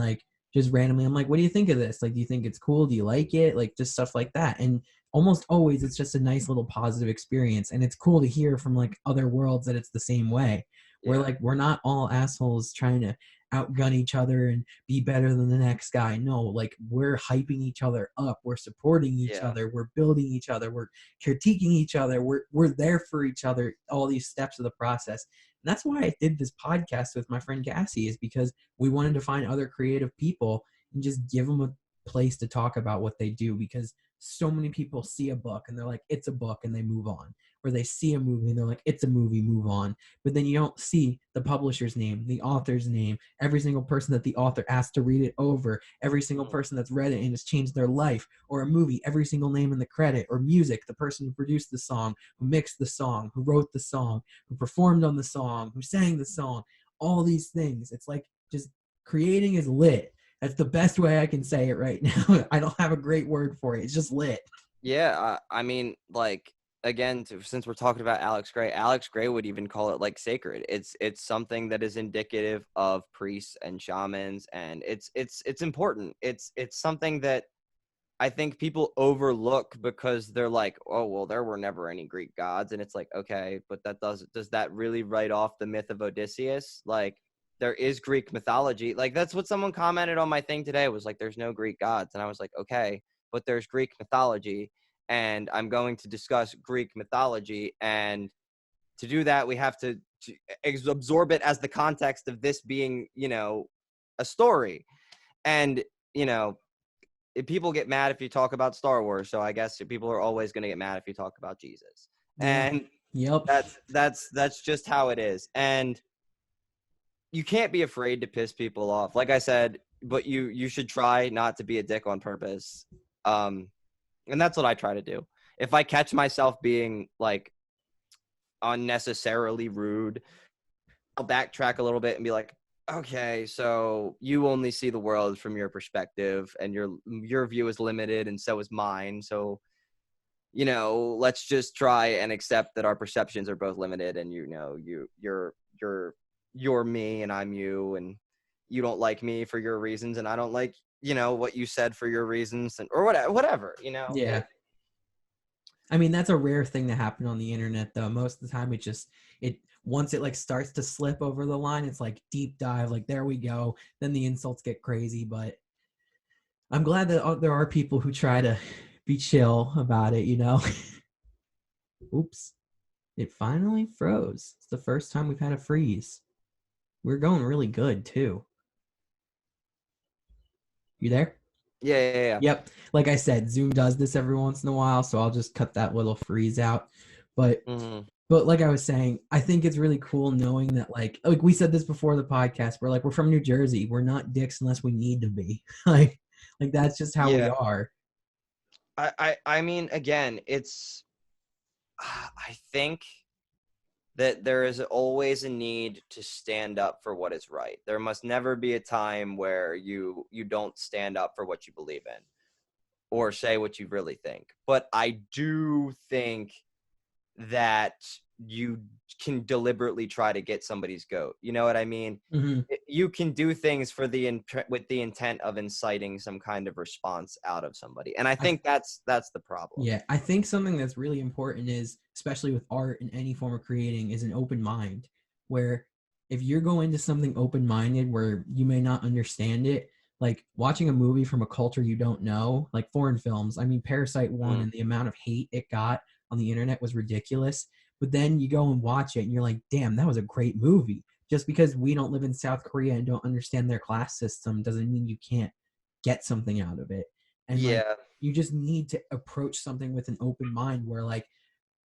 just randomly. I'm like, what do you think of this? Like, do you think it's cool? Do you like it? Like, just stuff like that. And almost always it's just a nice little positive experience. And it's cool to hear from like other worlds that it's the same way. We're like, we're not all assholes trying to outgun each other and be better than the next guy. No, like we're hyping each other up. We're supporting each other. We're building each other. We're critiquing each other. We're there for each other, all these steps of the process. And that's why I did this podcast with my friend Cassie, is because we wanted to find other creative people and just give them a place to talk about what they do, because so many people see a book and they're like, it's a book, and they move on. Or they see a movie and they're like, it's a movie, move on. But then you don't see the publisher's name, the author's name, every single person that the author asked to read it over, every single person that's read it and has changed their life. Or a movie, every single name in the credit. Or music, the person who produced the song, who mixed the song, who wrote the song, who performed on the song, who sang the song. All these things. It's like, just creating is lit. That's the best way I can say it right now. I don't have a great word for it. It's just lit. Yeah, I mean, like, again, since we're talking about Alex Gray would even call it like sacred. It's something that is indicative of priests and shamans, and it's important. It's something that I think people overlook because they're like, oh, well, there were never any Greek gods. And it's like, okay, but does that really write off the myth of Odysseus? Like, there is Greek mythology. Like, that's what someone commented on my thing today, was like, there's no Greek gods. And I was like, okay, but there's Greek mythology, and I'm going to discuss Greek mythology. And to do that, we have to absorb it as the context of this being, a story. And, people get mad if you talk about Star Wars. So I guess people are always going to get mad if you talk about Jesus. And that's just how it is. And you can't be afraid to piss people off. Like I said, but you should try not to be a dick on purpose. And that's what I try to do. If I catch myself being like unnecessarily rude, I'll backtrack a little bit and be like, okay, so you only see the world from your perspective, and your view is limited, and so is mine. So, let's just try and accept that our perceptions are both limited, and you're me and I'm you, and you don't like me for your reasons, and I don't like what you said for your reasons, or whatever. Yeah. I mean, that's a rare thing to happen on the internet, though. Most of the time, once it like starts to slip over the line, it's like deep dive, like there we go. Then the insults get crazy. But I'm glad that there are people who try to be chill about it, Oops. It finally froze. It's the first time we've had a freeze. We're going really good, too. You there? Yeah. Yep. Like I said, Zoom does this every once in a while, so I'll just cut that little freeze out. But like I was saying, I think it's really cool knowing that like we said this before the podcast, we're from New Jersey. We're not dicks unless we need to be. like that's just how we are. I mean, again, I think that there is always a need to stand up for what is right. There must never be a time where you don't stand up for what you believe in or say what you really think. But I do think that you can deliberately try to get somebody's goat. You know what I mean? Mm-hmm. You can do things with the intent of inciting some kind of response out of somebody. And I think that's the problem. Yeah, I think something that's really important is, especially with art and any form of creating, is an open mind, where if you're going into something open-minded where you may not understand it, like watching a movie from a culture you don't know, like foreign films. I mean, Parasite won, and the amount of hate it got on the internet was ridiculous. But then you go and watch it and you're like, damn, that was a great movie. Just because we don't live in South Korea and don't understand their class system doesn't mean you can't get something out of it. And you just need to approach something with an open mind, where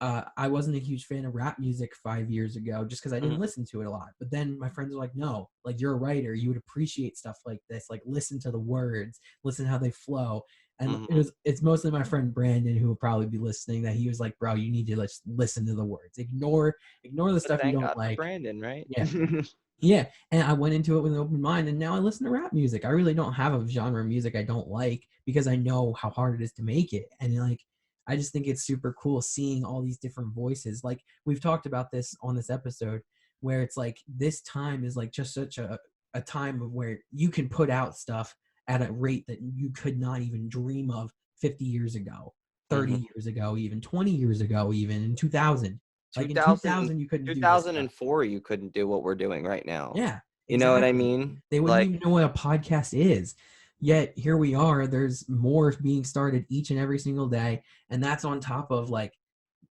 I wasn't a huge fan of rap music 5 years ago just because I didn't listen to it a lot. But then my friends were like, no, like you're a writer. You would appreciate stuff like this. Like listen to the words, listen how they flow. And it's mostly my friend Brandon who will probably be listening, that he was like, bro, you need to listen to the words. Ignore the stuff you don't like. Brandon, right? Yeah. Yeah. And I went into it with an open mind, and now I listen to rap music. I really don't have a genre of music I don't like because I know how hard it is to make it. And I just think it's super cool seeing all these different voices. Like we've talked about this on this episode, where it's like this time is like just such a time of where you can put out stuff at a rate that you could not even dream of 50 years ago, 30 years ago, even 20 years ago, even in 2000. Like in 2000, you couldn't do this stuff. 2004, you couldn't do what we're doing right now. Yeah, You know what I exactly. mean? They wouldn't even know what a podcast is. Yet here we are. There's more being started each and every single day. And that's on top of like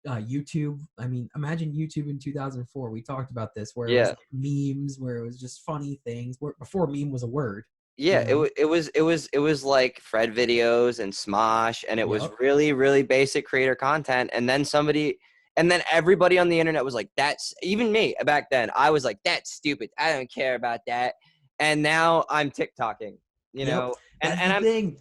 YouTube. I mean, imagine YouTube in 2004. We talked about this where it was like memes, where it was just funny things, where before meme was a word. Yeah, it was like Fred videos and Smosh, and it was really, really basic creator content. And then everybody on the internet was like, that's, even me back then, I was like, that's stupid. I don't care about that. And now I'm TikToking, you know, and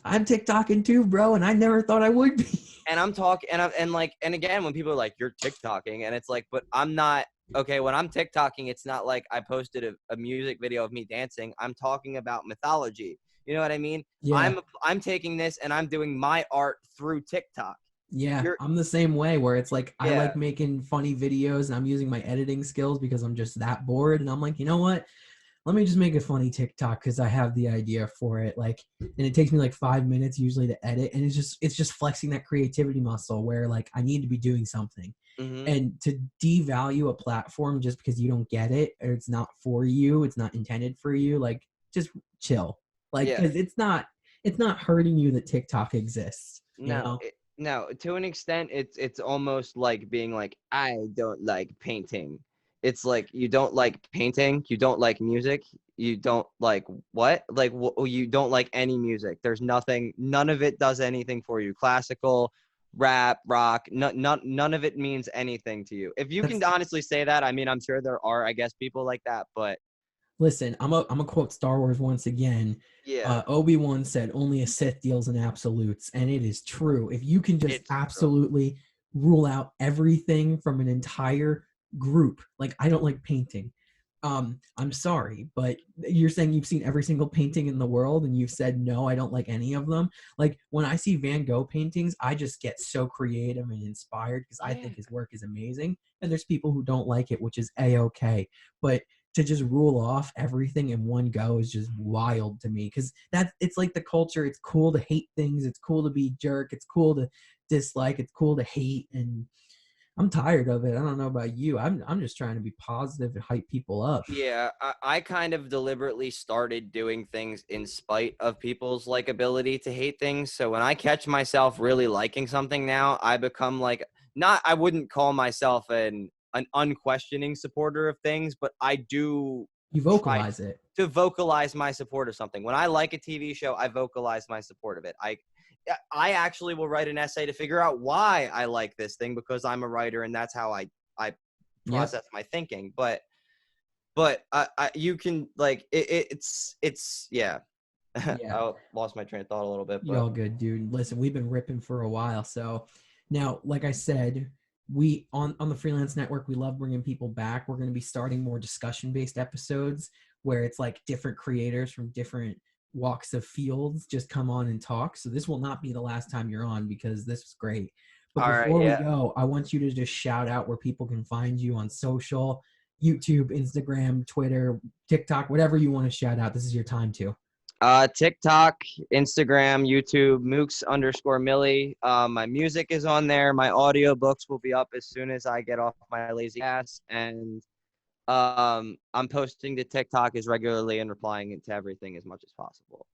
I'm TikToking too, bro. And I never thought I would be. And I'm talking, and again, when people are like, you're TikToking, and it's like, but I'm not. Okay, when I'm TikToking, it's not like I posted a music video of me dancing. I'm talking about mythology. You know what I mean? Yeah. I'm taking this and I'm doing my art through TikTok. Yeah, I'm the same way where it's like I like making funny videos and I'm using my editing skills because I'm just that bored. And I'm like, you know what? Let me just make a funny TikTok because I have the idea for it. Like, and it takes me like 5 minutes usually to edit. And it's just flexing that creativity muscle where like I need to be doing something. And to devalue a platform just because you don't get it or it's not for you, it's not intended for you, like just chill. Like, because it's not hurting you that TikTok exists. No, to an extent, it's almost like being like, I don't like painting. It's like, you don't like painting, you don't like music, you don't like what? Like, you don't like any music. There's none of it does anything for you. Classical, rap, rock, none of it means anything to you. If you can honestly say that, I mean, I'm sure there are, I guess, people like that, but listen, I'm a quote Star Wars once again. Yeah. Obi-Wan said, only a Sith deals in absolutes. And it is true. If you can just absolutely rule out everything from an entire group, like I don't like painting. I'm sorry, but you're saying you've seen every single painting in the world and you've said, no, I don't like any of them. Like when I see Van Gogh paintings, I just get so creative and inspired because I think his work is amazing. And there's people who don't like it, which is A-okay. But to just rule off everything in one go is just wild to me because it's like the culture. It's cool to hate things. It's cool to be jerk. It's cool to dislike. It's cool to hate. And I'm tired of it. I don't know about you. I'm just trying to be positive and hype people up. Yeah, I kind of deliberately started doing things in spite of people's like ability to hate things. So when I catch myself really liking something now, I become like, I wouldn't call myself an unquestioning supporter of things, but I do. You vocalize it. To vocalize my support of something. When I like a TV show, I vocalize my support of it. I actually will write an essay to figure out why I like this thing because I'm a writer and that's how I process my thinking. But you can like it's yeah. I lost my train of thought a little bit. But. You're all good, dude. Listen, we've been ripping for a while. So now, like I said, we on the Freelance Network, we love bringing people back. We're going to be starting more discussion-based episodes where it's like different creators from different walks of fields just come on and talk. So this will not be the last time you're on because this was great. But before we go, I want you to just shout out where people can find you on social, YouTube, Instagram, Twitter, TikTok, whatever you want to shout out. This is your time to. TikTok, Instagram, YouTube, Moox_Milli. My music is on there. My audiobooks will be up as soon as I get off my lazy ass. And I'm posting to TikTok as regularly and replying to everything as much as possible.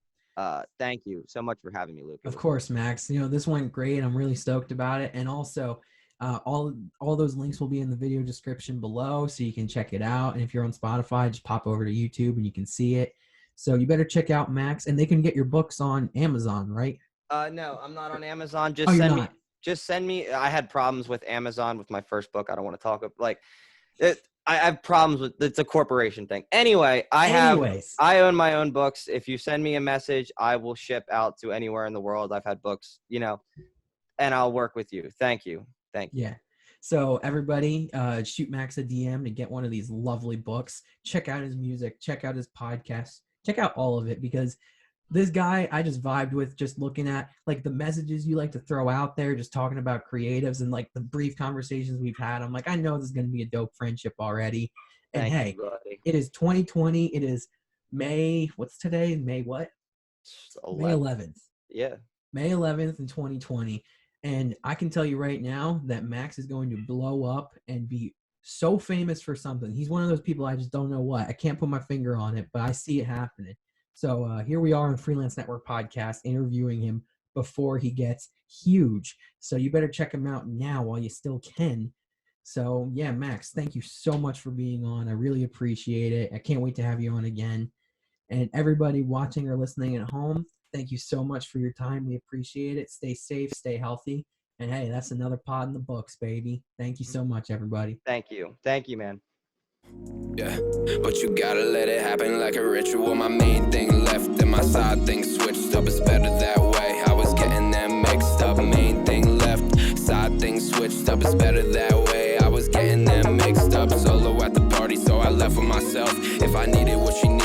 Thank you so much for having me, Luke. Of course, Max. You know, this went great. I'm really stoked about it. And also, all those links will be in the video description below, so you can check it out. And if you're on Spotify, just pop over to YouTube and you can see it. So you better check out Max, and they can get your books on Amazon, right? No, I'm not on Amazon. Just send me. I had problems with Amazon with my first book. I don't want to talk like it. I have problems with it's a corporation thing. Anyway, I own my own books. If you send me a message, I will ship out to anywhere in the world. I've had books, and I'll work with you. Thank you. Yeah. So everybody, shoot Max a DM to get one of these lovely books. Check out his music. Check out his podcast. Check out all of it because this guy I just vibed with just looking at like the messages you like to throw out there, just talking about creatives and like the brief conversations we've had. I'm like, I know this is going to be a dope friendship already. And hey, it is 2020. It is May. What's today? May what? May 11th. Yeah. May 11th in 2020. And I can tell you right now that Max is going to blow up and be so famous for something. He's one of those people, I just don't know what. I can't put my finger on it, but I see it happening. So here we are on Freelance Network Podcast interviewing him before he gets huge. So you better check him out now while you still can. So yeah, Max, thank you so much for being on. I really appreciate it. I can't wait to have you on again. And everybody watching or listening at home, thank you so much for your time. We appreciate it. Stay safe, stay healthy. And hey, that's another pod in the books, baby. Thank you so much, everybody. Thank you. Thank you, man. Yeah, but you gotta let it happen like a ritual. My main thing left and my side thing switched up. It's better that way. I was getting them mixed up. Main thing left, side thing switched up. It's better that way. I was getting them mixed up. Solo at the party, so I left with myself. If I needed what she needed,